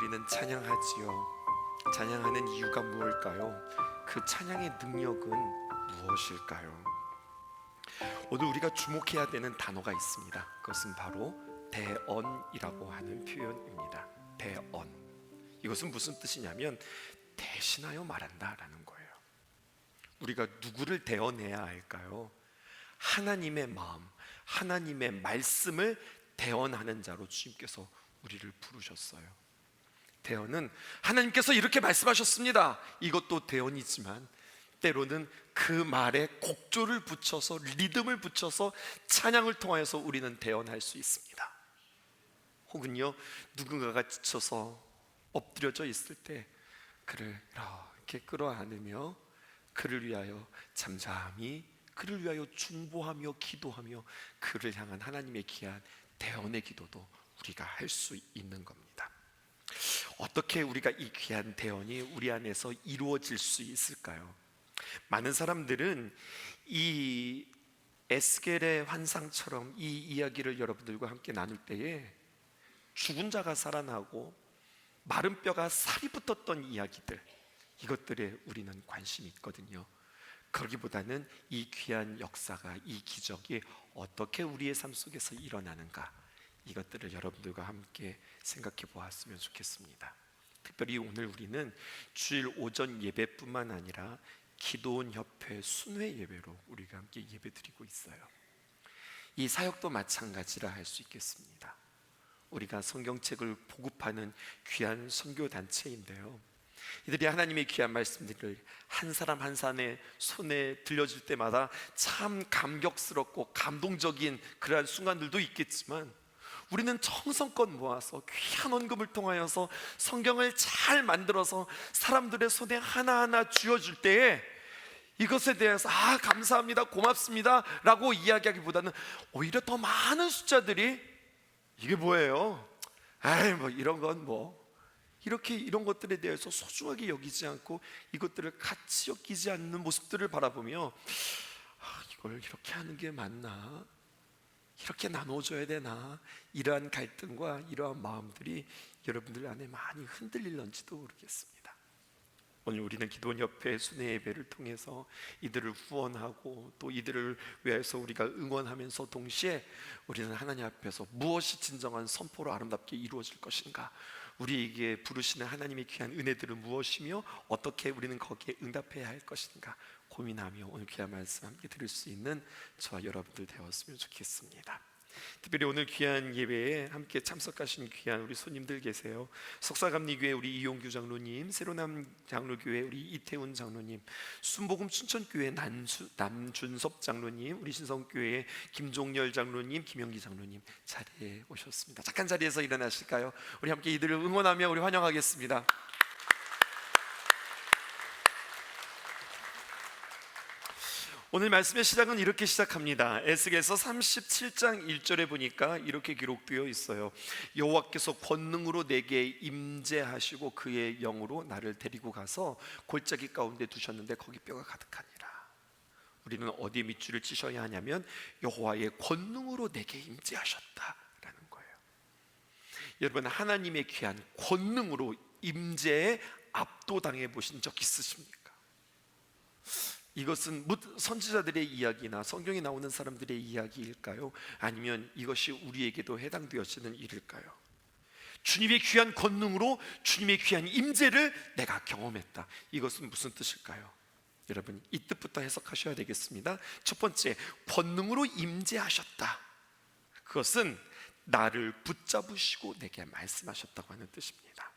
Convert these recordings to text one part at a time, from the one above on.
우리는 찬양하지요. 찬양하는 이유가 무엇일까요? 그 찬양의 능력은 무엇일까요? 오늘 우리가 주목해야 되는 단어가 있습니다. 그것은 바로 대언이라고 하는 표현입니다. 대언. 이것은 무슨 뜻이냐면 대신하여 말한다라는 거예요. 우리가 누구를 대언해야 할까요? 하나님의 마음, 하나님의 말씀을 대언하는 자로 주님께서 우리를 부르셨어요. 대언은 하나님께서 이렇게 말씀하셨습니다. 이것도 대언이지만 때로는 그 말에 곡조를 붙여서 리듬을 붙여서 찬양을 통하여서 우리는 대언할 수 있습니다. 혹은요, 누군가가 지쳐서 엎드려져 있을 때 그를 이렇게 끌어안으며 그를 위하여 잠잠히, 그를 위하여 중보하며 기도하며 그를 향한 하나님의 귀한 대언의 기도도 우리가 할 수 있는 겁니다. 어떻게 우리가 이 귀한 대언이 우리 안에서 이루어질 수 있을까요? 많은 사람들은 이 에스겔의 환상처럼 이 이야기를 여러분들과 함께 나눌 때에 죽은 자가 살아나고 마른 뼈가 살이 붙었던 이야기들, 이것들에 우리는 관심이 있거든요. 그러기보다는 이 귀한 역사가, 이 기적이 어떻게 우리의 삶 속에서 일어나는가, 이것들을 여러분들과 함께 생각해 보았으면 좋겠습니다. 특별히 오늘 우리는 주일 오전 예배뿐만 아니라 기도원 협회 순회 예배로 우리가 함께 예배 드리고 있어요. 이 사역도 마찬가지라 할 수 있겠습니다. 우리가 성경책을 보급하는 귀한 선교 단체인데요, 이들이 하나님의 귀한 말씀들을 한 사람 한 사람의 손에 들려줄 때마다 참 감격스럽고 감동적인 그러한 순간들도 있겠지만, 우리는 정성껏 모아서 귀한 헌금을 통하여서 성경을 잘 만들어서 사람들의 손에 하나하나 쥐어줄 때에 이것에 대해서 감사합니다, 고맙습니다 라고 이야기하기보다는 오히려 더 많은 숫자들이 이게 뭐예요? 뭐 이런 건 이렇게 이런 것들에 대해서 소중하게 여기지 않고 이것들을 가치 여기지 않는 모습들을 바라보며 이걸 이렇게 하는 게 맞나? 이렇게 나눠줘야 되나? 이러한 갈등과 이러한 마음들이 여러분들 안에 많이 흔들릴런지도 모르겠습니다. 오늘 우리는 기도원 협회 순회 예배를 통해서 이들을 후원하고 또 이들을 위해서 우리가 응원하면서 동시에 우리는 하나님 앞에서 무엇이 진정한 선포로 아름답게 이루어질 것인가, 우리에게 부르시는 하나님의 귀한 은혜들은 무엇이며 어떻게 우리는 거기에 응답해야 할 것인가 고민하며 오늘 귀한 말씀 함께 들을 수 있는 저와 여러분들 되었으면 좋겠습니다. 특별히 오늘 귀한 예배에 함께 참석하신 귀한 우리 손님들 계세요. 석사감리교회 우리 이용규 장로님, 새로남 장로교회 우리 이태훈 장로님, 순복음 춘천교회 남준섭 장로님, 우리 신성교회 김종열 장로님, 김영기 장로님 자리에 오셨습니다. 잠깐 자리에서 일어나실까요? 우리 함께 이들을 응원하며 우리 환영하겠습니다. 오늘 말씀의 시작은 이렇게 시작합니다. 에스겔서 37장 1절에 보니까 이렇게 기록되어 있어요. 여호와께서 권능으로 내게 임재하시고 그의 영으로 나를 데리고 가서 골짜기 가운데 두셨는데 거기 뼈가 가득하니라. 우리는 어디에 밑줄을 치셔야 하냐면 여호와의 권능으로 내게 임재하셨다라는 거예요. 여러분, 하나님의 귀한 권능으로 임재에 압도당해 보신 적 있으십니까? 이것은 선지자들의 이야기나 성경에 나오는 사람들의 이야기일까요? 아니면 이것이 우리에게도 해당되어지는 일일까요? 주님의 귀한 권능으로 주님의 귀한 임재를 내가 경험했다. 이것은 무슨 뜻일까요? 여러분, 이 뜻부터 해석하셔야 되겠습니다. 첫 번째, 권능으로 임재하셨다. 그것은 나를 붙잡으시고 내게 말씀하셨다고 하는 뜻입니다.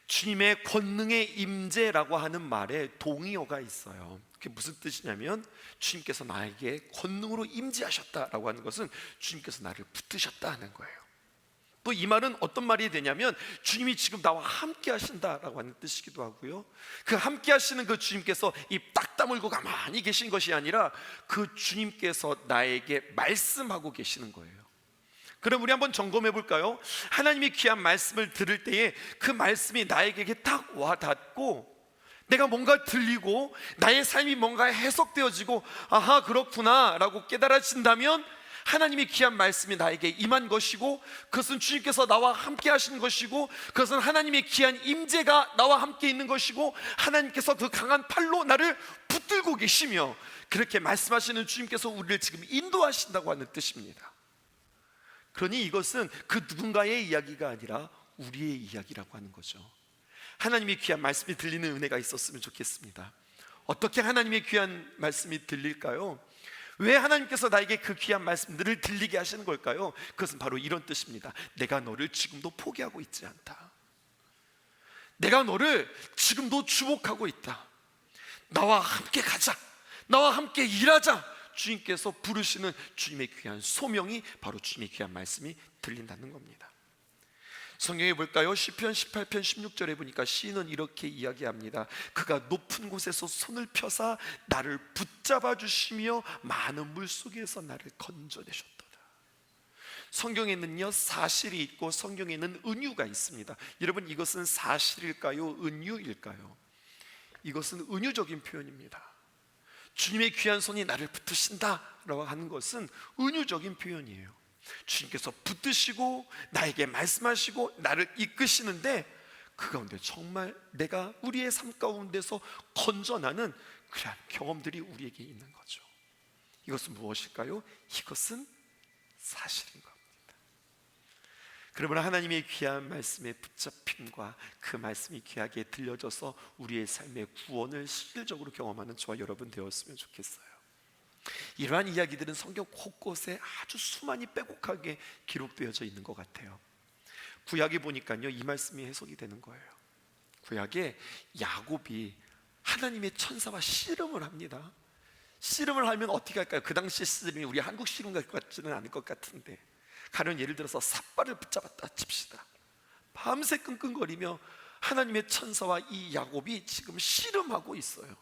주님의 권능의 임재라고 하는 말에 동의어가 있어요. 그게 무슨 뜻이냐면 주님께서 나에게 권능으로 임재하셨다라고 하는 것은 주님께서 나를 붙드셨다 하는 거예요. 또 이 말은 어떤 말이 되냐면 주님이 지금 나와 함께 하신다라고 하는 뜻이기도 하고요, 그 함께 하시는 그 주님께서 입 딱 다물고 가만히 계신 것이 아니라 그 주님께서 나에게 말씀하고 계시는 거예요. 그럼 우리 한번 점검해 볼까요? 하나님의 귀한 말씀을 들을 때에 그 말씀이 나에게 딱 와닿고 내가 뭔가 들리고 나의 삶이 뭔가 해석되어지고 아하 그렇구나 라고 깨달아진다면 하나님의 귀한 말씀이 나에게 임한 것이고, 그것은 주님께서 나와 함께 하신 것이고, 그것은 하나님의 귀한 임재가 나와 함께 있는 것이고, 하나님께서 그 강한 팔로 나를 붙들고 계시며, 그렇게 말씀하시는 주님께서 우리를 지금 인도하신다고 하는 뜻입니다. 그러니 이것은 그 누군가의 이야기가 아니라 우리의 이야기라고 하는 거죠. 하나님의 귀한 말씀이 들리는 은혜가 있었으면 좋겠습니다. 어떻게 하나님의 귀한 말씀이 들릴까요? 왜 하나님께서 나에게 그 귀한 말씀들을 들리게 하시는 걸까요? 그것은 바로 이런 뜻입니다. 내가 너를 지금도 포기하고 있지 않다. 내가 너를 지금도 주목하고 있다. 나와 함께 가자, 나와 함께 일하자. 주님께서 부르시는 주님의 귀한 소명이 바로 주님의 귀한 말씀이 들린다는 겁니다. 성경에 볼까요? 시편 18편 16절에 보니까 시인은 이렇게 이야기합니다. 그가 높은 곳에서 손을 펴사 나를 붙잡아 주시며 많은 물속에서 나를 건져내셨도다. 성경에는요, 사실이 있고 성경에는 은유가 있습니다. 여러분, 이것은 사실일까요? 은유일까요? 이것은 은유적인 표현입니다. 주님의 귀한 손이 나를 붙드신다라고 하는 것은 은유적인 표현이에요. 주님께서 붙드시고 나에게 말씀하시고 나를 이끄시는데, 그 가운데 정말 내가 우리의 삶 가운데서 건져나는 그러한 경험들이 우리에게 있는 거죠. 이것은 무엇일까요? 이것은 사실인 겁니다. 그러므로 하나님의 귀한 말씀에 붙잡힘과 그 말씀이 귀하게 들려져서 우리의 삶의 구원을 실질적으로 경험하는 저와 여러분 되었으면 좋겠어요. 이러한 이야기들은 성경 곳곳에 아주 수많이 빼곡하게 기록되어져 있는 것 같아요. 구약에 보니까요, 이 말씀이 해석이 되는 거예요. 구약에 야곱이 하나님의 천사와 씨름을 합니다. 씨름을 하면 어떻게 할까요? 그 당시 씨름이 우리 한국 씨름 같지는 않을 것 같은데, 가령 예를 들어서 삿발을 붙잡았다 칩시다. 밤새 끙끙거리며 하나님의 천사와 이 야곱이 지금 씨름하고 있어요.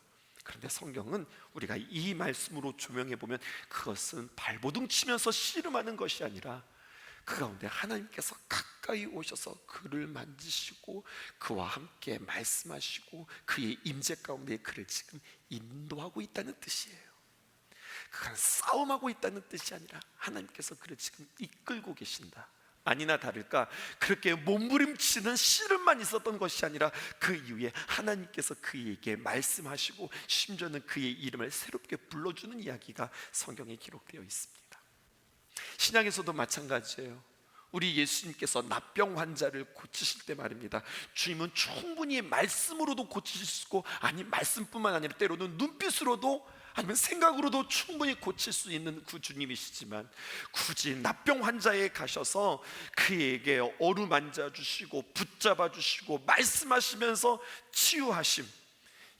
그런데 성경은 우리가 이 말씀으로 조명해 보면 그것은 발버둥 치면서 씨름하는 것이 아니라 그 가운데 하나님께서 가까이 오셔서 그를 만지시고 그와 함께 말씀하시고 그의 임재 가운데 그를 지금 인도하고 있다는 뜻이에요. 그가 싸움하고 있다는 뜻이 아니라 하나님께서 그를 지금 이끌고 계신다. 아니나 다를까, 그렇게 몸부림치는 씨름만 있었던 것이 아니라 그 이후에 하나님께서 그에게 말씀하시고 심지어는 그의 이름을 새롭게 불러주는 이야기가 성경에 기록되어 있습니다. 신약에서도 마찬가지예요. 우리 예수님께서 납병 환자를 고치실 때 말입니다, 주님은 충분히 말씀으로도 고치실 수 있고, 아니 말씀뿐만 아니라 때로는 눈빛으로도 아니면 생각으로도 충분히 고칠 수 있는 그 주님이시지만, 굳이 납병 환자에 가셔서 그에게 어루만져 주시고 붙잡아 주시고 말씀하시면서 치유하심,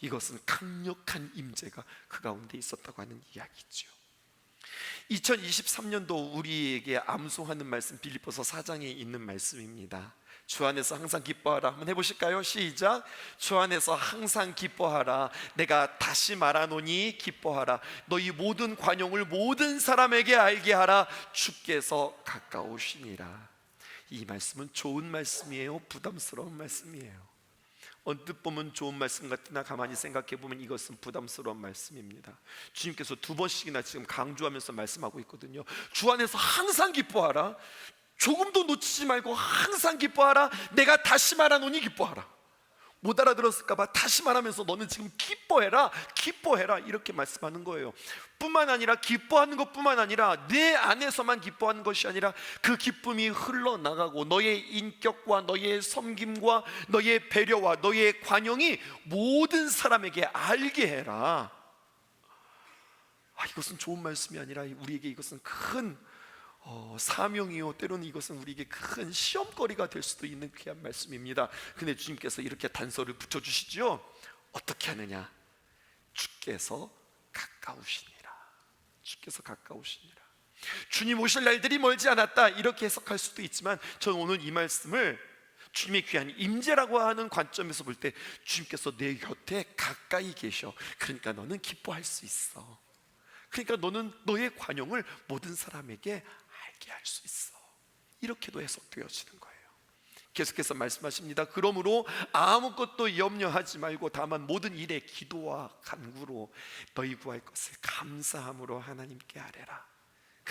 이것은 강력한 임재가 그 가운데 있었다고 하는 이야기죠. 2023년도 우리에게 암송하는 말씀, 빌립보서 4장에 있는 말씀입니다. 주 안에서 항상 기뻐하라. 한번 해보실까요? 시작. 주 안에서 항상 기뻐하라. 내가 다시 말하노니 기뻐하라. 너희 모든 관용을 모든 사람에게 알게 하라. 주께서 가까우시니라. 이 말씀은 좋은 말씀이에요? 부담스러운 말씀이에요? 언뜻 보면 좋은 말씀 같으나 가만히 생각해 보면 이것은 부담스러운 말씀입니다. 주님께서 2번씩이나 지금 강조하면서 말씀하고 있거든요. 주 안에서 항상 기뻐하라. 조금도 놓치지 말고 항상 기뻐하라. 내가 다시 말하노니 기뻐하라. 못 알아들었을까봐 다시 말하면서 너는 지금 기뻐해라, 기뻐해라, 이렇게 말씀하는 거예요. 뿐만 아니라 기뻐하는 것뿐만 아니라 내 안에서만 기뻐하는 것이 아니라 그 기쁨이 흘러나가고 너의 인격과 너의 섬김과 너의 배려와 너의 관용이 모든 사람에게 알게 해라. 이것은 좋은 말씀이 아니라 우리에게 이것은 큰 사명이요, 때로는 이것은 우리에게 큰 시험거리가 될 수도 있는 귀한 말씀입니다. 근데 주님께서 이렇게 단서를 붙여주시죠. 어떻게 하느냐? 주께서 가까우시니라. 주께서 가까우시니라. 주님 오실 날들이 멀지 않았다, 이렇게 해석할 수도 있지만, 저는 오늘 이 말씀을 주님의 귀한 임재라고 하는 관점에서 볼 때 주님께서 내 곁에 가까이 계셔. 그러니까 너는 기뻐할 수 있어. 그러니까 너는 너의 관용을 모든 사람에게 알게 할 수 있어. 이렇게도 해석되어지는 거예요. 계속해서 말씀하십니다. 그러므로 아무것도 염려하지 말고 다만 모든 일에 기도와 간구로 너희 구할 것을 감사함으로 하나님께 아뢰라.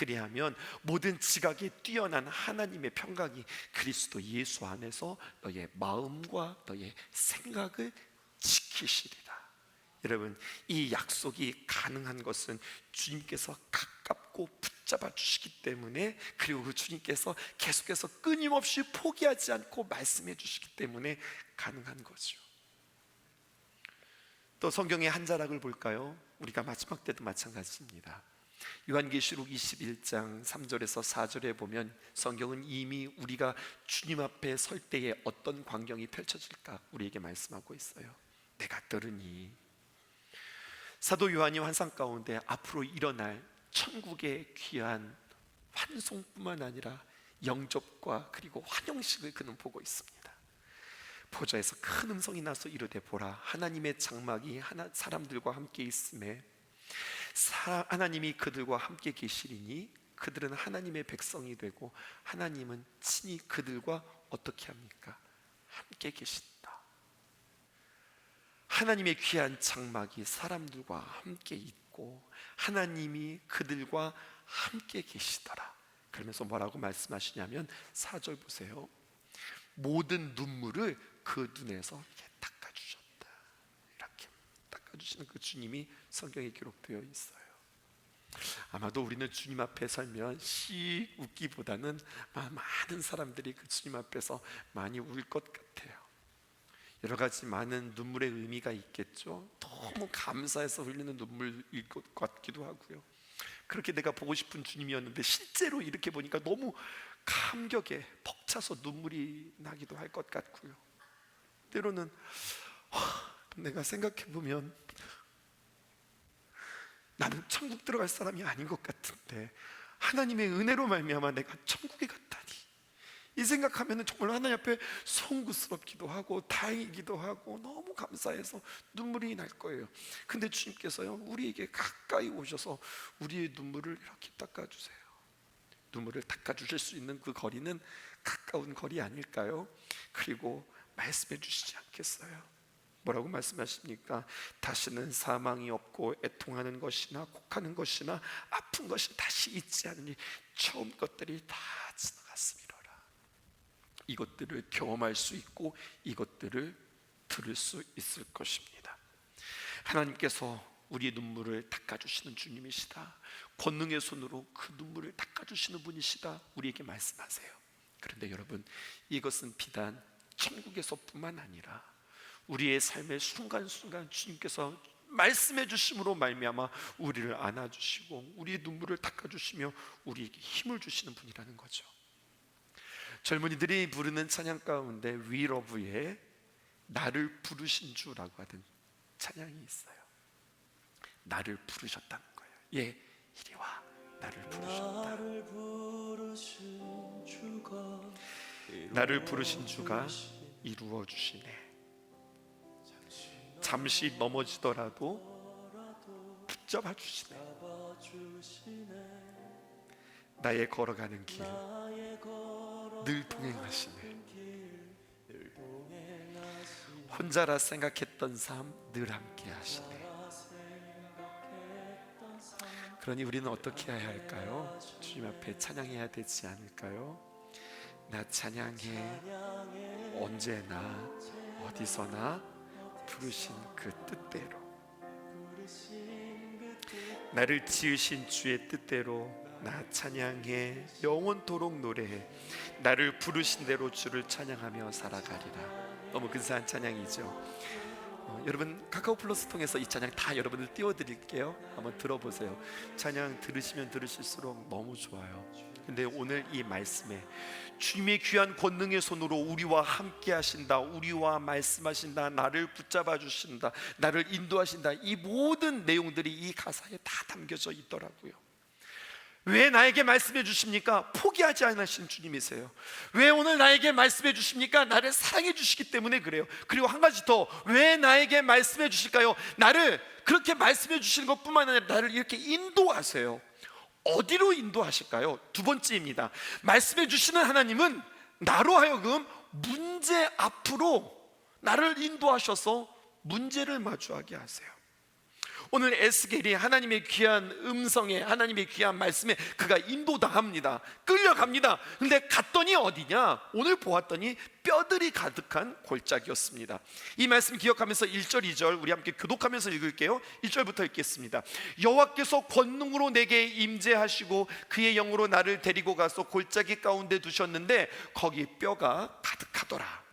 그리하면 모든 지각에 뛰어난 하나님의 평강이 그리스도 예수 안에서 너의 마음과 너의 생각을 지키시리라. 여러분, 이 약속이 가능한 것은 주님께서 가깝고 붙잡아 주시기 때문에, 그리고 그 주님께서 계속해서 끊임없이 포기하지 않고 말씀해 주시기 때문에 가능한 거죠. 또 성경의 한 자락을 볼까요? 우리가 마지막 때도 마찬가지입니다. 요한계시록 21장 3절에서 4절에 보면 성경은 이미 우리가 주님 앞에 설 때에 어떤 광경이 펼쳐질까 우리에게 말씀하고 있어요. 내가 들으니, 사도 요한이 환상 가운데 앞으로 일어날 천국의 귀한 환송뿐만 아니라 영접과 그리고 환영식을 그는 보고 있습니다. 보좌에서 큰 음성이 나서 이르되, 보라, 하나님의 장막이 사람들과 함께 있음에 하나님이 그들과 함께 계시리니 그들은 하나님의 백성이 되고 하나님은 친히 그들과 어떻게 합니까? 함께 계신다. 하나님의 귀한 장막이 사람들과 함께 있고 하나님이 그들과 함께 계시더라. 그러면서 뭐라고 말씀하시냐면 4절 보세요. 모든 눈물을 그 눈에서 이렇게 닦아주셨다. 이렇게 닦아주시는 그 주님이 성경에 기록되어 있어요. 아마도 우리는 주님 앞에 설면 씩 웃기보다는 많은 사람들이 그 주님 앞에서 많이 울 것 같아요. 여러 가지 많은 눈물의 의미가 있겠죠. 너무 감사해서 흘리는 눈물일 것 같기도 하고요. 그렇게 내가 보고 싶은 주님이었는데 실제로 이렇게 보니까 너무 감격에 벅차서 눈물이 나기도 할 것 같고요. 때로는 내가 생각해보면 나는 천국 들어갈 사람이 아닌 것 같은데 하나님의 은혜로 말미암아 내가 천국에 갔다니, 이 생각하면 정말 하나님 앞에 송구스럽기도 하고 다행이기도 하고 너무 감사해서 눈물이 날 거예요. 근데 주님께서요, 우리에게 가까이 오셔서 우리의 눈물을 이렇게 닦아주세요. 눈물을 닦아주실 수 있는 그 거리는 가까운 거리 아닐까요? 그리고 말씀해 주시지 않겠어요? 뭐라고 말씀하십니까? 다시는 사망이 없고 애통하는 것이나 곡하는 것이나 아픈 것이 다시 있지 않으니 처음 것들이 다 지나갔음이로라. 이것들을 경험할 수 있고 이것들을 들을 수 있을 것입니다. 하나님께서 우리의 눈물을 닦아주시는 주님이시다. 권능의 손으로 그 눈물을 닦아주시는 분이시다. 우리에게 말씀하세요. 그런데 여러분, 이것은 비단 천국에서뿐만 아니라 우리의 삶의 순간순간 주님께서 말씀해 주심으로 말미암아 우리를 안아주시고 우리의 눈물을 닦아주시며 우리에게 힘을 주시는 분이라는 거죠. 젊은이들이 부르는 찬양 가운데 위러브의 나를 부르신 주라고 하던 찬양이 있어요. 나를 부르셨다는 거예요. 예, 이리 와, 나를 부르셨다. 나를 부르신 주가 이루어 주시네. 잠시 넘어지더라도 붙잡아 주시네. 나의 걸어가는 길 늘 동행하시네. 혼자라 생각했던 삶 늘 함께 하시네. 그러니 우리는 어떻게 해야 할까요? 주님 앞에 찬양해야 되지 않을까요? 나 찬양해, 언제나 어디서나 부르신 그 뜻대로, 나를 지으신 주의 뜻대로 나 찬양해, 영원토록 노래해, 나를 부르신 대로 주를 찬양하며 살아가리라. 너무 근사한 찬양이죠. 여러분 카카오 플러스 통해서 이 찬양 다 여러분들 띄워드릴게요. 한번 들어보세요. 찬양 들으시면 들으실수록 너무 좋아요. 근데 오늘 이 말씀에 주님의 귀한 권능의 손으로 우리와 함께 하신다, 우리와 말씀하신다, 나를 붙잡아 주신다, 나를 인도하신다, 이 모든 내용들이 이 가사에 다 담겨져 있더라고요. 왜 나에게 말씀해 주십니까? 포기하지 않으신 주님이세요. 왜 오늘 나에게 말씀해 주십니까? 나를 사랑해 주시기 때문에 그래요. 그리고 한 가지 더, 왜 나에게 말씀해 주실까요? 나를 그렇게 말씀해 주시는 것뿐만 아니라 나를 이렇게 인도하세요. 어디로 인도하실까요? 두 번째입니다. 말씀해 주시는 하나님은 나로 하여금 문제 앞으로 나를 인도하셔서 문제를 마주하게 하세요. 오늘 에스겔이 하나님의 귀한 음성에, 하나님의 귀한 말씀에 그가 인도당합니다. 끌려갑니다. 근데 갔더니 어디냐? 오늘 보았더니 뼈들이 가득한 골짜기였습니다. 이 말씀 기억하면서 1절 2절 우리 함께 교독하면서 읽을게요. 1절부터 읽겠습니다. 여호와께서 권능으로 내게 임재하시고 그의 영으로 나를 데리고 가서 골짜기 가운데 두셨는데 거기 뼈가 가득하더라.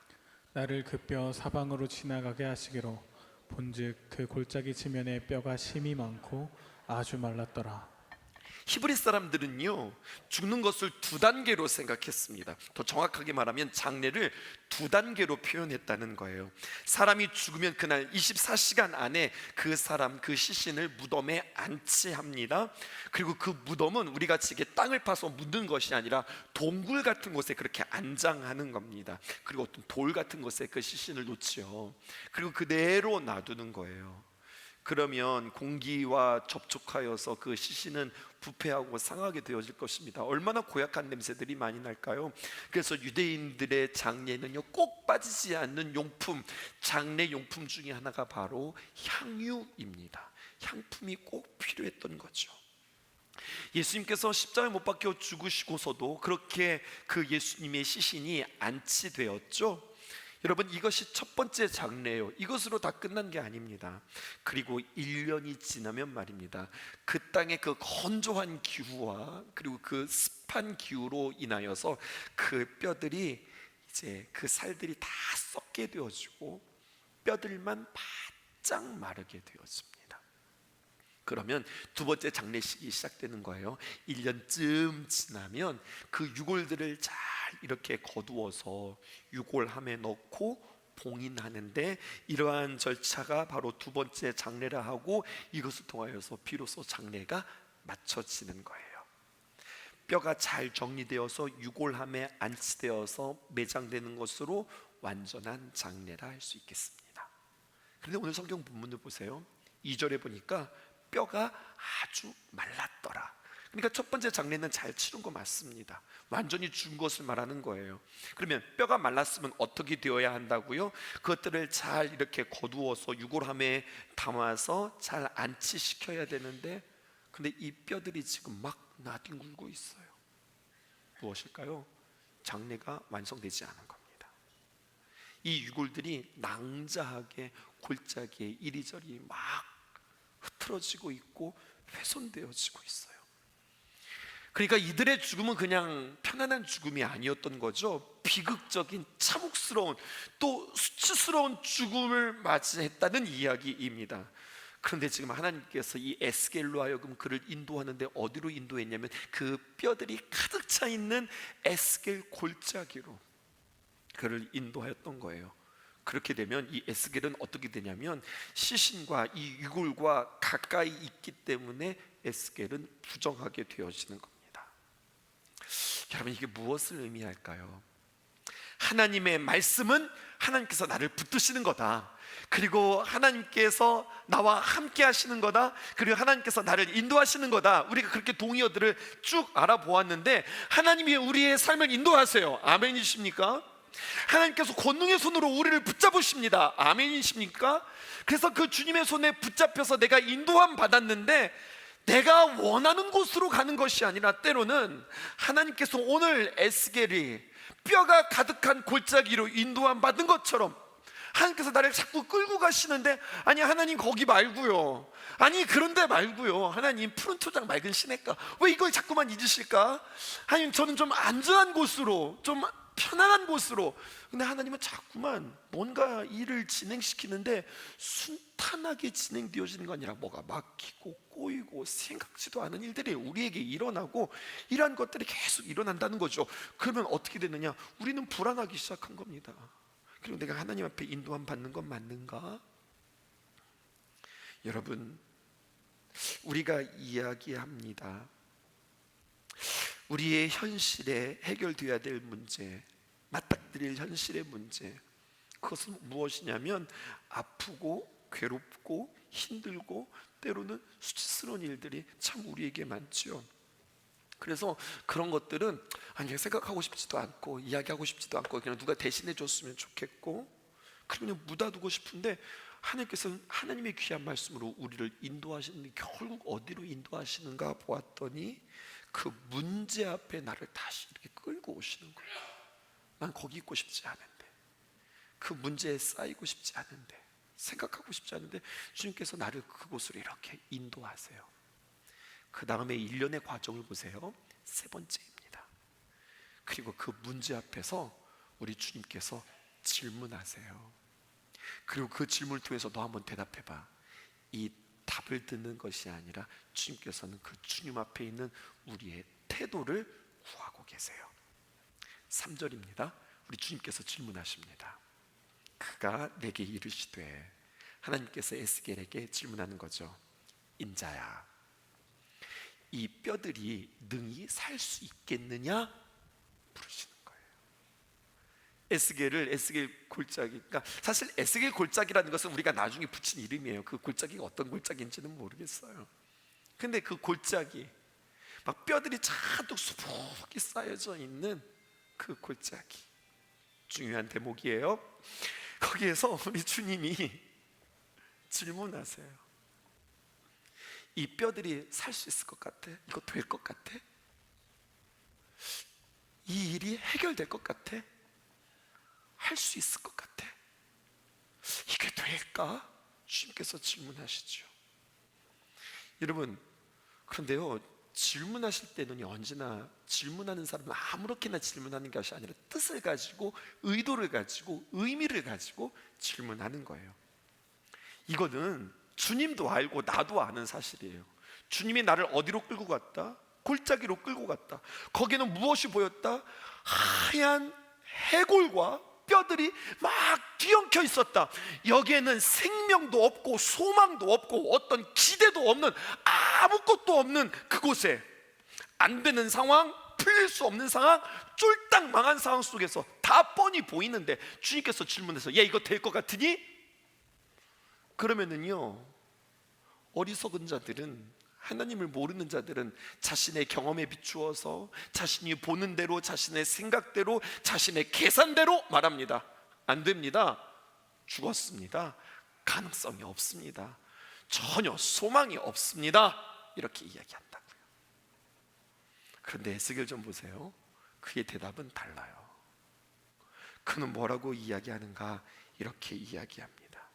나를 그 뼈 사방으로 지나가게 하시기로 본즉 그 골짜기 지면에 뼈가 심이 많고 아주 말랐더라. 히브리 사람들은요, 죽는 것을 두 단계로 생각했습니다. 더 정확하게 말하면 장례를 두 단계로 표현했다는 거예요. 사람이 죽으면 그날 24시간 안에 그 사람, 그 시신을 무덤에 안치합니다. 그리고 그 무덤은 우리 같이 이게 땅을 파서 묻는 것이 아니라 동굴 같은 곳에 그렇게 안장하는 겁니다. 그리고 어떤 돌 같은 곳에 그 시신을 놓지요. 그리고 그대로 놔두는 거예요. 그러면 공기와 접촉하여서 그 시신은 부패하고 상하게 되어질 것입니다. 얼마나 고약한 냄새들이 많이 날까요? 그래서 유대인들의 장례는요, 꼭 빠지지 않는 용품, 장례 용품 중에 하나가 바로 향유입니다. 향품이 꼭 필요했던 거죠. 예수님께서 십자가에 못 박혀 죽으시고서도 그렇게 그 예수님의 시신이 안치되었죠. 여러분, 이것이 첫 번째 장례예요. 이것으로 다 끝난 게 아닙니다. 그리고 1년이 지나면 말입니다, 그 땅의 그 건조한 기후와 그리고 그 습한 기후로 인하여서 그 뼈들이 이제 그 살들이 다 썩게 되어지고 뼈들만 바짝 마르게 되어집니다. 그러면 두 번째 장례식이 시작되는 거예요. 1년쯤 지나면 그 유골들을 잘 이렇게 거두어서 유골함에 넣고 봉인하는데, 이러한 절차가 바로 두 번째 장례라 하고, 이것을 통하여서 비로소 장례가 마쳐지는 거예요. 뼈가 잘 정리되어서 유골함에 안치되어서 매장되는 것으로 완전한 장례라 할 수 있겠습니다. 그런데 오늘 성경 본문을 보세요. 2절에 보니까 뼈가 아주 말랐더라. 그러니까 첫 번째 장례는 잘 치른 거 맞습니다. 완전히 죽은 것을 말하는 거예요. 그러면 뼈가 말랐으면 어떻게 되어야 한다고요? 그것들을 잘 이렇게 거두어서 유골함에 담아서 잘 안치시켜야 되는데, 근데 이 뼈들이 지금 막 나뒹굴고 있어요. 무엇일까요? 장례가 완성되지 않은 겁니다. 이 유골들이 낭자하게 골짜기에 이리저리 막 흐트러지고 있고 훼손되어지고 있어요. 그러니까 이들의 죽음은 그냥 편안한 죽음이 아니었던 거죠. 비극적인, 참혹스러운, 또 수치스러운 죽음을 맞이했다는 이야기입니다. 그런데 지금 하나님께서 이 에스겔로 하여금 그를 인도하는데 어디로 인도했냐면 그 뼈들이 가득 차 있는 에스겔 골짜기로 그를 인도하였던 거예요. 그렇게 되면 이 에스겔은 어떻게 되냐면 시신과 이 유골과 가까이 있기 때문에 에스겔은 부정하게 되어지는 겁니다. 여러분, 이게 무엇을 의미할까요? 하나님의 말씀은 하나님께서 나를 붙드시는 거다. 그리고 하나님께서 나와 함께 하시는 거다. 그리고 하나님께서 나를 인도하시는 거다. 우리가 그렇게 동의어들을 쭉 알아보았는데, 하나님이 우리의 삶을 인도하세요. 아멘이십니까? 하나님께서 권능의 손으로 우리를 붙잡으십니다. 아멘이십니까? 그래서 그 주님의 손에 붙잡혀서 내가 인도함 받았는데, 내가 원하는 곳으로 가는 것이 아니라 때로는 하나님께서 오늘 에스겔이 뼈가 가득한 골짜기로 인도함 받은 것처럼 하나님께서 나를 자꾸 끌고 가시는데, 아니 하나님 거기 말고요, 아니 그런데 말고요, 하나님 푸른 토장 맑은 시냇가 왜 이걸 자꾸만 잊으실까? 하나님 저는 좀 안전한 곳으로, 좀 편안한 곳으로. 근데 하나님은 자꾸만 뭔가 일을 진행시키는데 순탄하게 진행되어지는 거 아니라 뭐가 막히고 꼬이고 생각지도 않은 일들이 우리에게 일어나고, 이러한 것들이 계속 일어난다는 거죠. 그러면 어떻게 되느냐? 우리는 불안하기 시작한 겁니다. 그리고 내가 하나님 앞에 인도함 받는 건 맞는가? 여러분, 우리가 이야기합니다. 우리의 현실에 해결되어야 될 문제, 맞닥뜨릴 현실의 문제, 그것은 무엇이냐면 아프고 괴롭고 힘들고 때로는 수치스러운 일들이 참 우리에게 많죠. 그래서 그런 것들은 아니 생각하고 싶지도 않고 이야기하고 싶지도 않고 그냥 누가 대신해 줬으면 좋겠고 그냥 묻어두고 싶은데, 하나님께서는 하나님의 귀한 말씀으로 우리를 인도하시는데 결국 어디로 인도하시는가 보았더니 그 문제 앞에 나를 다시 이렇게 끌고 오시는 거예요. 난 거기 있고 싶지 않은데, 그 문제에 쌓이고 싶지 않은데, 생각하고 싶지 않은데 주님께서 나를 그곳으로 이렇게 인도하세요. 그 다음에 1년의 과정을 보세요. 3번째입니다. 그리고 그 문제 앞에서 우리 주님께서 질문하세요. 그리고 그 질문을 통해서 너 한번 대답해봐. 이 답을 듣는 것이 아니라 주님께서는 그 주님 앞에 있는 우리의 태도를 구하고 계세요. 3절입니다. 우리 주님께서 질문하십니다. 그가 내게 이르시되, 하나님께서 에스겔에게 질문하는 거죠. 인자야, 이 뼈들이 능히 살 수 있겠느냐 물으시는 거예요. 에스겔 골짜기, 그러니까 사실 에스겔 골짜기라는 것은 우리가 나중에 붙인 이름이에요. 그 골짜기가 어떤 골짜기인지는 모르겠어요. 근데 그 골짜기, 막 뼈들이 잔뜩 수북이 쌓여져 있는 그 골짜기, 중요한 대목이에요. 거기에서 우리 주님이 질문하세요. 이 뼈들이 살 수 있을 것 같아? 이거 될 것 같아? 이 일이 해결될 것 같아? 할 수 있을 것 같아? 이게 될까? 주님께서 질문하시죠. 여러분, 그런데요, 질문하실 때는 언제나 질문하는 사람은 아무렇게나 질문하는 것이 아니라 뜻을 가지고, 의도를 가지고, 의미를 가지고 질문하는 거예요. 이거는 주님도 알고 나도 아는 사실이에요. 주님이 나를 어디로 끌고 갔다? 골짜기로 끌고 갔다. 거기는 무엇이 보였다? 하얀 해골과 뼈들이 막 뒤엉켜 있었다. 여기에는 생명도 없고 소망도 없고 어떤 기대도 없는, 아무것도 없는 그곳에, 안 되는 상황, 풀릴 수 없는 상황, 쫄딱 망한 상황 속에서 다 뻔히 보이는데 주님께서 질문해서, 야, 이거 될 것 같으니? 그러면은요, 어리석은 자들은, 하나님을 모르는 자들은 자신의 경험에 비추어서 자신이 보는 대로, 자신의 생각대로, 자신의 계산대로 말합니다. 안 됩니다. 죽었습니다. 가능성이 없습니다. 전혀 소망이 없습니다. 이렇게 이야기한다고요. 그런데 에스겔 좀 보세요. 그의 대답은 달라요. 그는 뭐라고 이야기하는가? 이렇게 이야기합니다.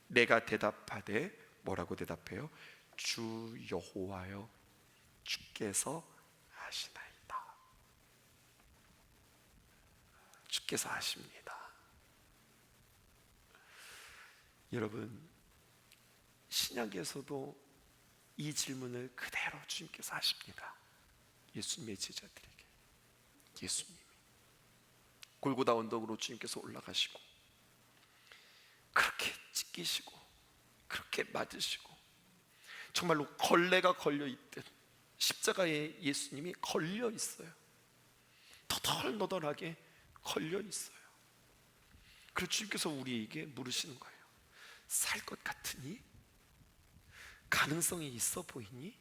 내가 대답하되, 뭐라고 대답해요? 주 여호와여, 주께서 아시나이다. 주께서 아십니다. 여러분, 신약에서도 이 질문을 그대로 주님께서 하십니다. 예수님의 제자들에게. 예수님이 골고다 언덕으로 주님께서 올라가시고 그렇게 찢기시고 그렇게 맞으시고 정말로 걸레가 걸려있듯 십자가에 예수님이 걸려있어요. 너덜너덜하게 걸려있어요. 그래서 주님께서 우리에게 물으시는 거예요. 살 것 같으니? 가능성이 있어 보이니?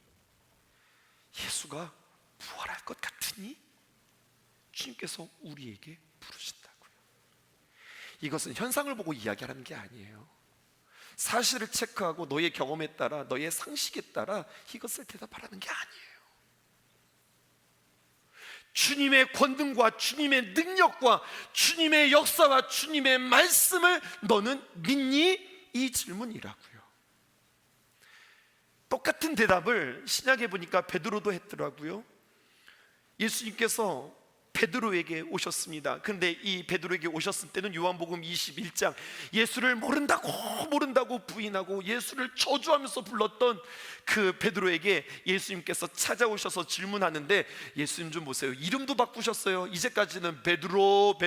예수가 부활할 것 같으니? 주님께서 우리에게 부르신다고요. 이것은 현상을 보고 이야기하는 게 아니에요. 사실을 체크하고 너의 경험에 따라, 너의 상식에 따라 이것을 대답하라는 게 아니에요. 주님의 권능과 주님의 능력과 주님의 역사와 주님의 말씀을 너는 믿니? 이 질문이라고요. 똑같은 대답을 신약에 보니까 베드로도 했더라고요. 예수님께서 베드로에게 오셨습니다. 그런데 이 베드로에게 오셨을 때는 요한복음 21장, 예수를 모른다고 부인하고 예수를 저주하면서 불렀던 그 베드로에게 예수님께서 찾아오셔서 질문하는데, 예수님 좀 보세요. 이름도 바꾸셨어요. 이제까지는 베드로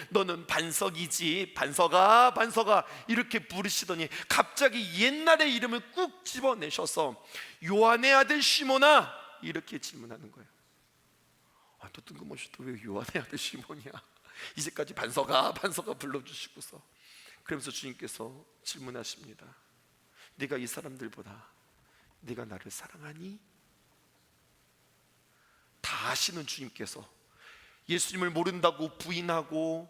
너는 반석이지, 반석아 이렇게 부르시더니 갑자기 옛날의 이름을 꾹 집어내셔서 요한의 아들 시몬아 이렇게 질문하는 거예요. 또 뜬금없이 또 왜 요한의 아들 시몬이야? 이제까지 반석아 불러주시고서, 그러면서 주님께서 질문하십니다. 네가 이 사람들보다 네가 나를 사랑하니? 다 아시는 주님께서 예수님을 모른다고 부인하고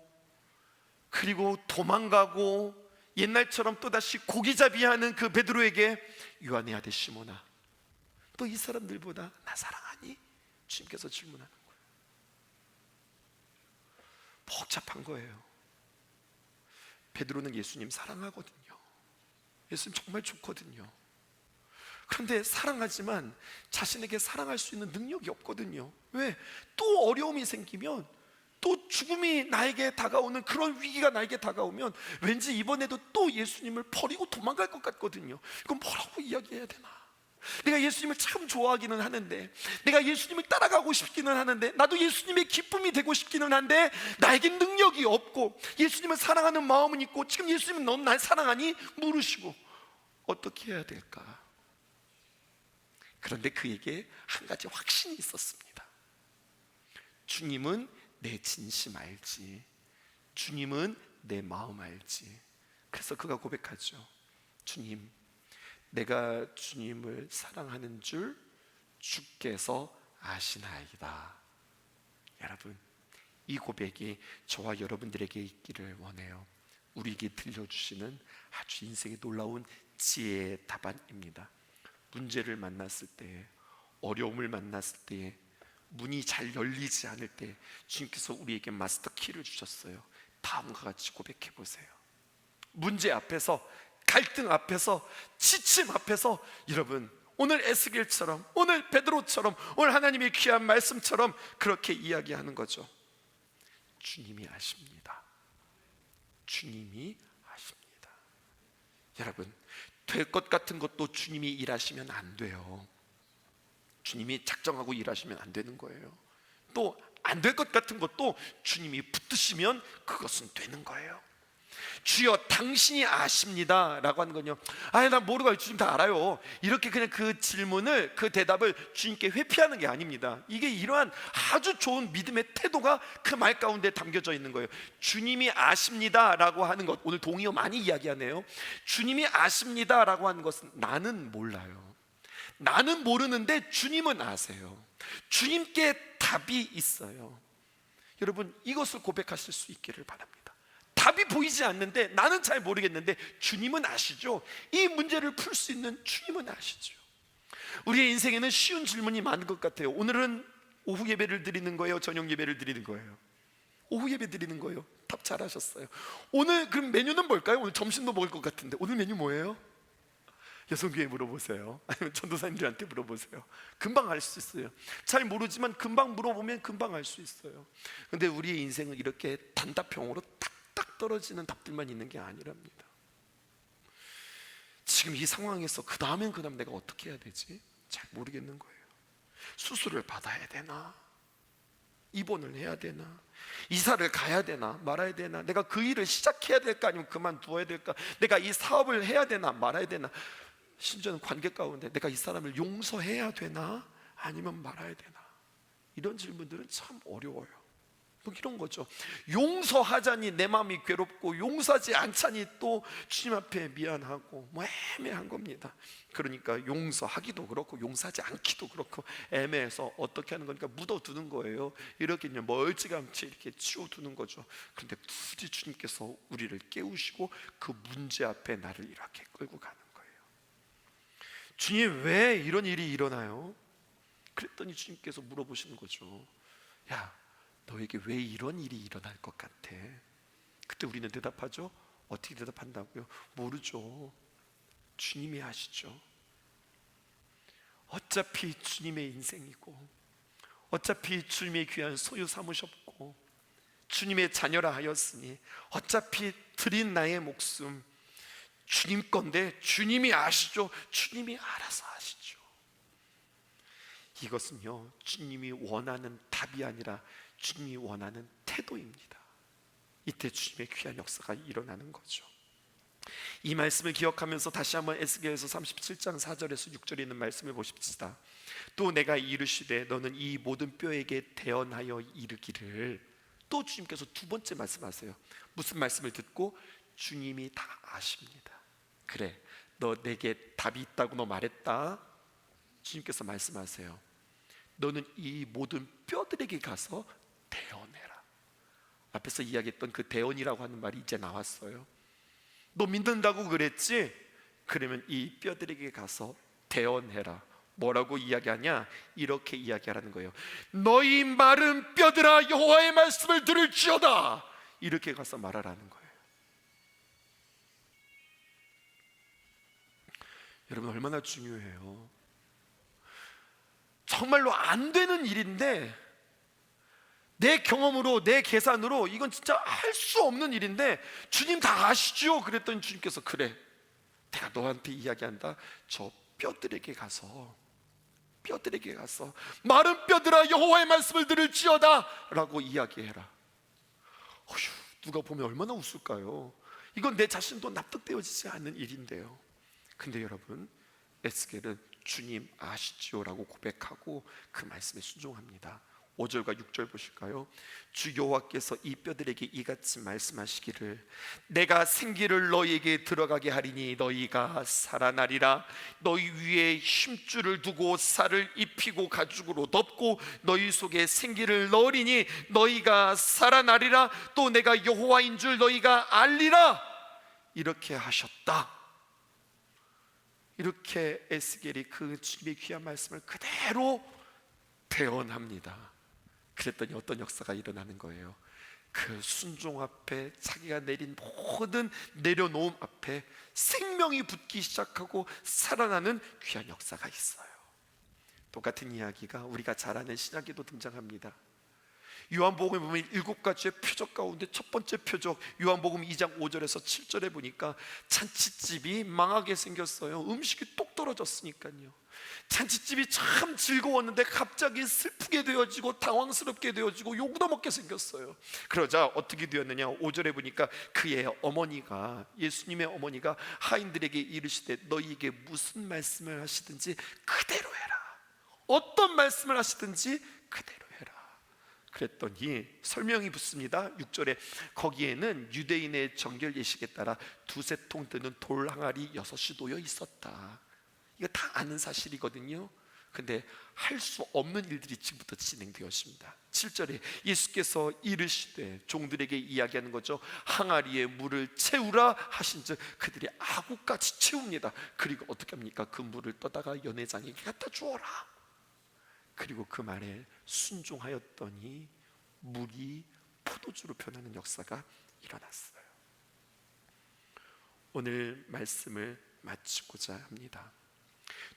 그리고 도망가고 옛날처럼 또다시 고기잡이하는 그 베드로에게 요한의 아들 시몬아, 너 이 사람들보다 나 사랑하니? 주님께서 질문하는 거예요. 복잡한 거예요. 베드로는 예수님 사랑하거든요. 예수님 정말 좋거든요. 그런데 사랑하지만 자신에게 사랑할 수 있는 능력이 없거든요. 왜? 또 어려움이 생기면, 또 죽음이 나에게 다가오는 그런 위기가 나에게 다가오면 왠지 이번에도 또 예수님을 버리고 도망갈 것 같거든요. 이건 뭐라고 이야기해야 되나? 내가 예수님을 참 좋아하기는 하는데, 내가 예수님을 따라가고 싶기는 하는데, 나도 예수님의 기쁨이 되고 싶기는 한데 나에게 능력이 없고, 예수님을 사랑하는 마음은 있고, 지금 예수님은 넌 날 사랑하니? 물으시고 어떻게 해야 될까? 그런데 그에게 한 가지 확신이 있었습니다. 주님은 내 진심 알지, 주님은 내 마음 알지. 그래서 그가 고백하죠. 주님, 내가 주님을 사랑하는 줄 주께서 아시나이다. 여러분, 이 고백이 저와 여러분들에게 있기를 원해요. 우리에게 들려주시는 아주 인생의 놀라운 지혜의 답안입니다. 문제를 만났을 때, 어려움을 만났을 때, 문이 잘 열리지 않을 때 주님께서 우리에게 마스터 키를 주셨어요. 다음과 같이 고백해 보세요. 문제 앞에서, 갈등 앞에서, 지침 앞에서, 여러분 오늘 에스겔처럼, 오늘 베드로처럼, 오늘 하나님의 귀한 말씀처럼 그렇게 이야기하는 거죠. 주님이 아십니다. 주님이 아십니다. 여러분, 될 것 같은 것도 주님이 일하시면 안 돼요. 주님이 작정하고 일하시면 안 되는 거예요. 또 안 될 것 같은 것도 주님이 붙드시면 그것은 되는 거예요. 주여 당신이 아십니다 라고 하는 건요, 난 모르고 주님 다 알아요, 이렇게 그냥 그 질문을, 그 대답을 주님께 회피하는 게 아닙니다. 이게 이러한 아주 좋은 믿음의 태도가 그 말 가운데 담겨져 있는 거예요. 주님이 아십니다 라고 하는 것, 오늘 동의어 많이 이야기하네요. 주님이 아십니다 라고 하는 것은 나는 몰라요. 나는 모르는데 주님은 아세요. 주님께 답이 있어요. 여러분, 이것을 고백하실 수 있기를 바랍니다. 답이 보이지 않는데, 나는 잘 모르겠는데 주님은 아시죠. 이 문제를 풀 수 있는 주님은 아시죠. 우리의 인생에는 쉬운 질문이 많은 것 같아요. 오늘은 오후 예배를 드리는 거예요, 저녁 예배를 드리는 거예요? 오후 예배 드리는 거예요. 답 잘하셨어요. 오늘 그럼 메뉴는 뭘까요? 오늘 점심도 먹을 것 같은데 오늘 메뉴 뭐예요? 여성교회 물어보세요. 아니면 전도사님들한테 물어보세요. 금방 알 수 있어요. 잘 모르지만 금방 물어보면 금방 알 수 있어요. 근데 우리의 인생은 이렇게 단답형으로 딱 떨어지는 답들만 있는 게 아니랍니다. 지금 이 상황에서 그 다음 내가 어떻게 해야 되지? 잘 모르겠는 거예요. 수술을 받아야 되나? 입원을 해야 되나? 이사를 가야 되나 말아야 되나? 내가 그 일을 시작해야 될까 아니면 그만두어야 될까? 내가 이 사업을 해야 되나 말아야 되나? 심지어는 관계 가운데 내가 이 사람을 용서해야 되나 아니면 말아야 되나? 이런 질문들은 참 어려워요. 뭐 이런 거죠. 용서하자니 내 마음이 괴롭고, 용서하지 않자니 또 주님 앞에 미안하고, 뭐 애매한 겁니다. 그러니까 용서하기도 그렇고 용서하지 않기도 그렇고 애매해서 어떻게 하는 거니까 묻어두는 거예요. 이렇게 그냥 멀찌감치 이렇게 치워두는 거죠. 그런데 굳이 주님께서 우리를 깨우시고 그 문제 앞에 나를 이렇게 끌고 가는 거예요. 주님, 왜 이런 일이 일어나요? 그랬더니 주님께서 물어보시는 거죠. 야, 너에게 왜 이런 일이 일어날 것 같아? 그때 우리는 대답하죠. 어떻게 대답한다고요? 모르죠. 주님이 아시죠. 어차피 주님의 인생이고, 어차피 주님의 귀한 소유 삼으셨고, 주님의 자녀라 하였으니 어차피 드린 나의 목숨 주님 건데 주님이 아시죠. 주님이 알아서 아시죠. 이것은요, 주님이 원하는 답이 아니라 주님이 원하는 태도입니다. 이때 주님의 귀한 역사가 일어나는 거죠. 이 말씀을 기억하면서 다시 한번 에스겔서 37장 4절에서 6절에 있는 말씀을 보십시다. 또 내가 이르시되 너는 이 모든 뼈에게 대언하여 이르기를. 또 주님께서 두 번째 말씀하세요. 무슨 말씀을 듣고? 주님이 다 아십니다. 그래, 너 내게 답이 있다고 너 말했다. 주님께서 말씀하세요. 너는 이 모든 뼈들에게 가서 대언해라. 앞에서 이야기했던 그 대언이라고 하는 말이 이제 나왔어요. 너 믿는다고 그랬지? 그러면 이 뼈들에게 가서 대언해라. 뭐라고 이야기하냐? 이렇게 이야기하라는 거예요. 너희 마른 뼈들아 여호와의 말씀을 들을지어다. 이렇게 가서 말하라는 거예요. 여러분, 얼마나 중요해요. 정말로 안 되는 일인데, 내 경험으로, 내 계산으로 이건 진짜 할 수 없는 일인데 주님 다 아시죠? 그랬더니 주님께서 그래, 내가 너한테 이야기한다. 저 뼈들에게 가서 마른 뼈들아 여호와의 말씀을 들을지어다 라고 이야기해라. 어휴, 누가 보면 얼마나 웃을까요? 이건 내 자신도 납득되어지지 않는 일인데요. 근데 여러분, 에스겔은 주님 아시지요 라고 고백하고 그 말씀에 순종합니다. 5절과 6절 보실까요? 주 여호와께서 이 뼈들에게 이같이 말씀하시기를 내가 생기를 너희에게 들어가게 하리니 너희가 살아나리라. 너희 위에 힘줄을 두고 살을 입히고 가죽으로 덮고 너희 속에 생기를 넣으리니 너희가 살아나리라. 또 내가 여호와인 줄 너희가 알리라. 이렇게 하셨다. 이렇게 에스겔이 그 주님의 귀한 말씀을 그대로 대언합니다. 그랬더니 어떤 역사가 일어나는 거예요. 그 순종 앞에, 자기가 내린 모든 내려놓음 앞에 생명이 붙기 시작하고 살아나는 귀한 역사가 있어요. 똑같은 이야기가 우리가 잘 아는 신약에도 등장합니다. 요한복음에 보면 7가지의 표적 가운데 첫 번째 표적, 요한복음 2장 5절에서 7절에 보니까 잔치집이 망하게 생겼어요. 음식이 똑 떨어졌으니까요. 잔치집이 참 즐거웠는데 갑자기 슬프게 되어지고 당황스럽게 되어지고 욕도 먹게 생겼어요. 그러자 어떻게 되었느냐? 5절에 보니까 그의 어머니가, 예수님의 어머니가 하인들에게 이르시되 너희에게 무슨 말씀을 하시든지 그대로 해라. 어떤 말씀을 하시든지 그대로 해라. 그랬더니 설명이 붙습니다. 6절에 거기에는 유대인의 정결 예식에 따라 두세 통 드는 돌 항아리 6이 놓여 있었다. 이거 다 아는 사실이거든요. 근데 할 수 없는 일들이 지금부터 진행되었습니다. 7절에 예수께서 이르시되 종들에게 이야기하는 거죠. 항아리에 물을 채우라 하신즉 그들이 아구까지 채웁니다. 그리고 어떻게 합니까? 그 물을 떠다가 연회장에게 갖다 주어라. 그리고 그 말에 순종하였더니 물이 포도주로 변하는 역사가 일어났어요. 오늘 말씀을 마치고자 합니다.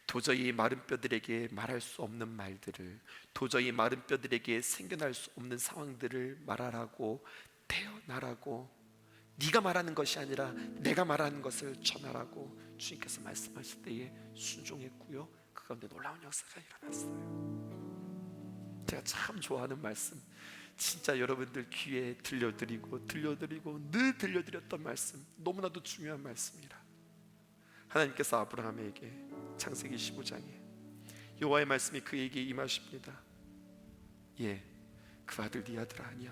도저히 마른 뼈들에게 말할 수 없는 말들을, 도저히 마른 뼈들에게 생겨날 수 없는 상황들을 말하라고, 태어나라고, 네가 말하는 것이 아니라 내가 말하는 것을 전하라고 주님께서 말씀하실 때에 순종했고요. 그 가운데 놀라운 역사가 일어났어요. 제가 참 좋아하는 말씀, 진짜 여러분들 귀에 들려드리고 늘 들려드렸던 말씀, 너무나도 중요한 말씀이라. 하나님께서 아브라함에게 창세기 15장에 여호와의 말씀이 그에게 임하십니다. 예, 그 아들 네 아들 아니야.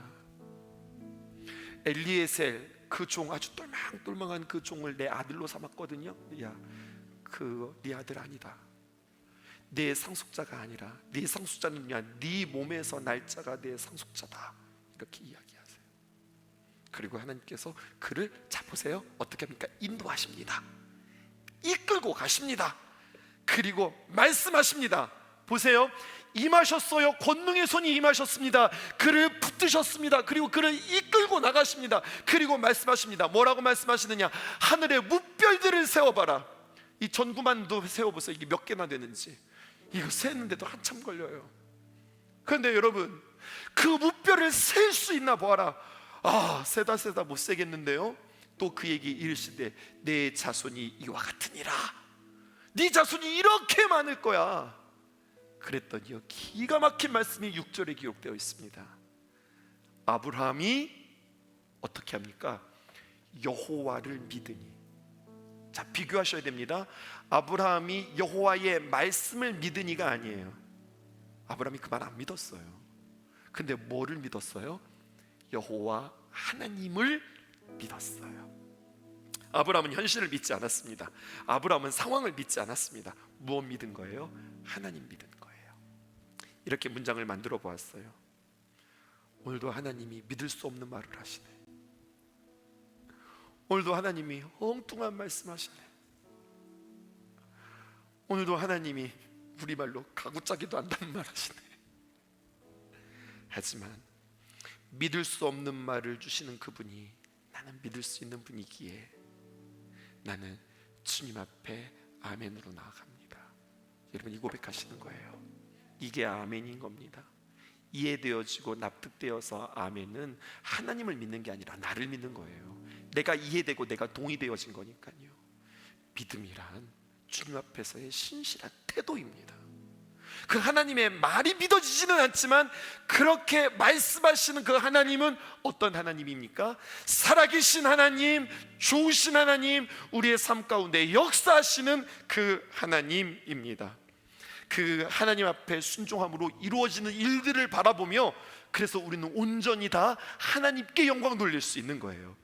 엘리에셀 그 종, 아주 똘망똘망한 그 종을 내 아들로 삼았거든요. 야, 그 네 아들 아니다. 네 상속자가 아니라, 네 상속자는요, 네 몸에서 날짜가 내 상속자다. 이렇게 이야기하세요. 그리고 하나님께서 그를, 자 보세요, 어떻게 합니까? 인도하십니다. 이끌고 가십니다. 그리고 말씀하십니다. 보세요, 임하셨어요. 권능의 손이 임하셨습니다. 그를 붙드셨습니다. 그리고 그를 이끌고 나가십니다. 그리고 말씀하십니다. 뭐라고 말씀하시느냐? 하늘의 무별들을 세워봐라. 이 전구만도 세워보세요. 이게 몇 개나 되는지. 이거 세는데도 한참 걸려요. 그런데 여러분, 그 무별을 셀 수 있나 보아라. 아, 세다 못 세겠는데요. 또 그에게 이르시되 내 자손이 이와 같으니라. 네 자손이 이렇게 많을 거야. 그랬더니요, 기가 막힌 말씀이 6절에 기록되어 있습니다. 아브라함이 어떻게 합니까? 여호와를 믿으니. 자, 비교하셔야 됩니다. 아브라함이 여호와의 말씀을 믿으니가 아니에요. 아브라함이 그 말 안 믿었어요. 근데 뭐를 믿었어요? 여호와 하나님을 믿었어요. 아브라함은 현실을 믿지 않았습니다. 아브라함은 상황을 믿지 않았습니다. 무엇 믿은 거예요? 하나님 믿은 거예요. 이렇게 문장을 만들어 보았어요. 오늘도 하나님이 믿을 수 없는 말을 하시네. 오늘도 하나님이 엉뚱한 말씀하시네. 오늘도 하나님이 우리말로 가구짜기도 한다는 말 하시네. 하지만 믿을 수 없는 말을 주시는 그분이 나는 믿을 수 있는 분이기에 나는 주님 앞에 아멘으로 나아갑니다. 여러분, 이 고백하시는 거예요. 이게 아멘인 겁니다. 이해되어지고 납득되어서 아멘은 하나님을 믿는 게 아니라 나를 믿는 거예요. 내가 이해되고 내가 동의되어진 거니까요. 믿음이란 주님 앞에서의 신실한 태도입니다. 그 하나님의 말이 믿어지지는 않지만 그렇게 말씀하시는 그 하나님은 어떤 하나님입니까? 살아계신 하나님, 좋으신 하나님, 우리의 삶 가운데 역사하시는 그 하나님입니다. 그 하나님 앞에 순종함으로 이루어지는 일들을 바라보며, 그래서 우리는 온전히 다 하나님께 영광 돌릴 수 있는 거예요.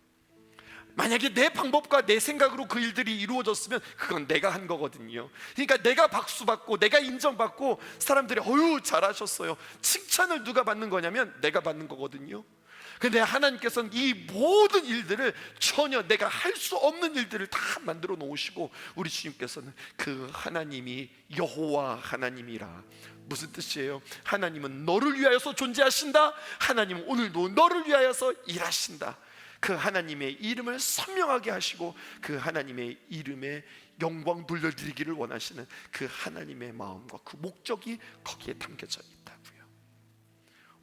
만약에 내 방법과 내 생각으로 그 일들이 이루어졌으면 그건 내가 한 거거든요. 그러니까 내가 박수 받고 내가 인정받고 사람들이 어휴 잘하셨어요, 칭찬을 누가 받는 거냐면 내가 받는 거거든요. 근데 하나님께서는 이 모든 일들을 전혀 내가 할 수 없는 일들을 다 만들어 놓으시고, 우리 주님께서는 그 하나님이 여호와 하나님이라. 무슨 뜻이에요? 하나님은 너를 위하여서 존재하신다. 하나님은 오늘도 너를 위하여서 일하신다. 그 하나님의 이름을 선명하게 하시고 그 하나님의 이름에 영광 돌려드리기를 원하시는 그 하나님의 마음과 그 목적이 거기에 담겨져 있다고요.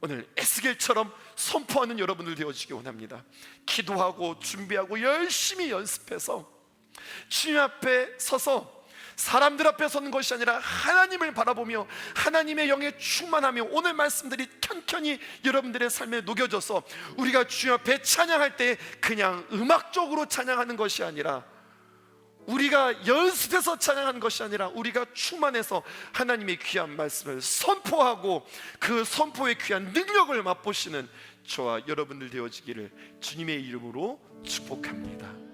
오늘 에스겔처럼 선포하는 여러분들 되어지기 원합니다. 기도하고 준비하고 열심히 연습해서 주님 앞에 서서 사람들 앞에 서는 것이 아니라 하나님을 바라보며 하나님의 영에 충만하며, 오늘 말씀들이 켠켠이 여러분들의 삶에 녹여져서 우리가 주님 앞에 찬양할 때 그냥 음악적으로 찬양하는 것이 아니라, 우리가 연습해서 찬양하는 것이 아니라 우리가 충만해서 하나님의 귀한 말씀을 선포하고 그 선포의 귀한 능력을 맛보시는 저와 여러분들 되어지기를 주님의 이름으로 축복합니다.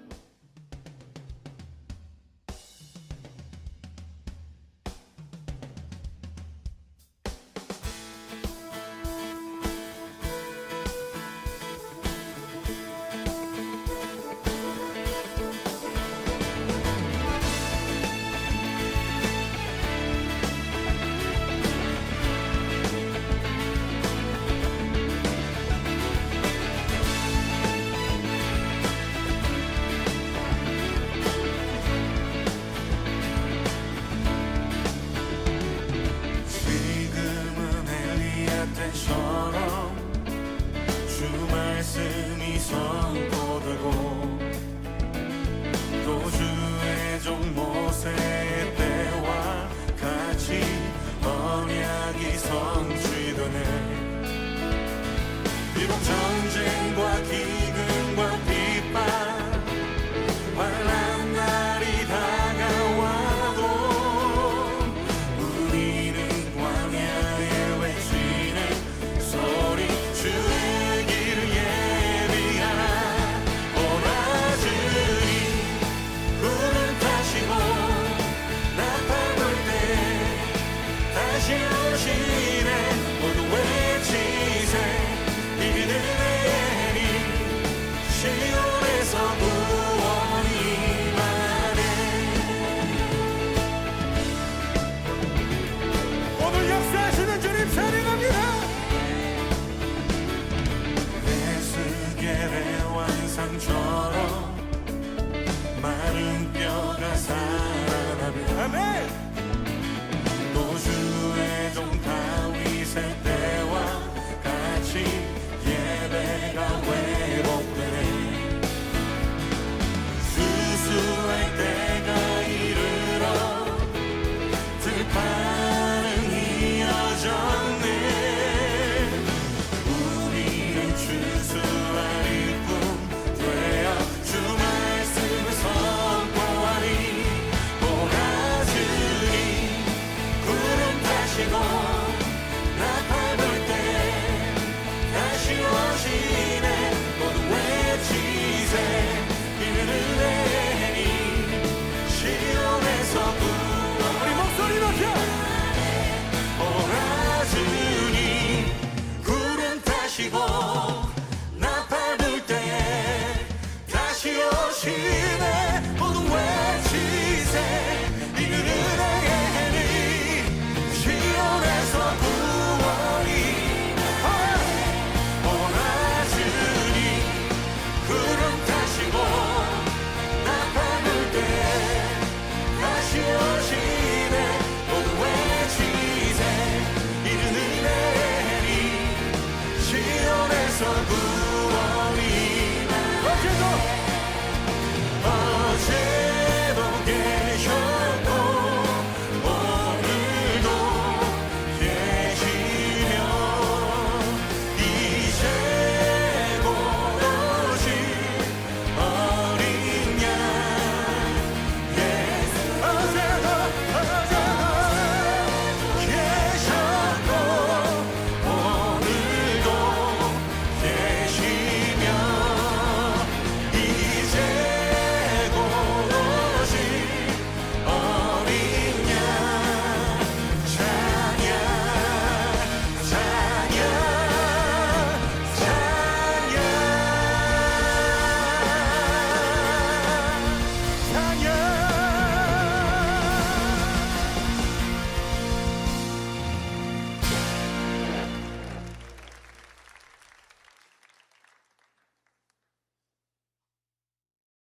주 말씀이 선포되고 또 주의 종목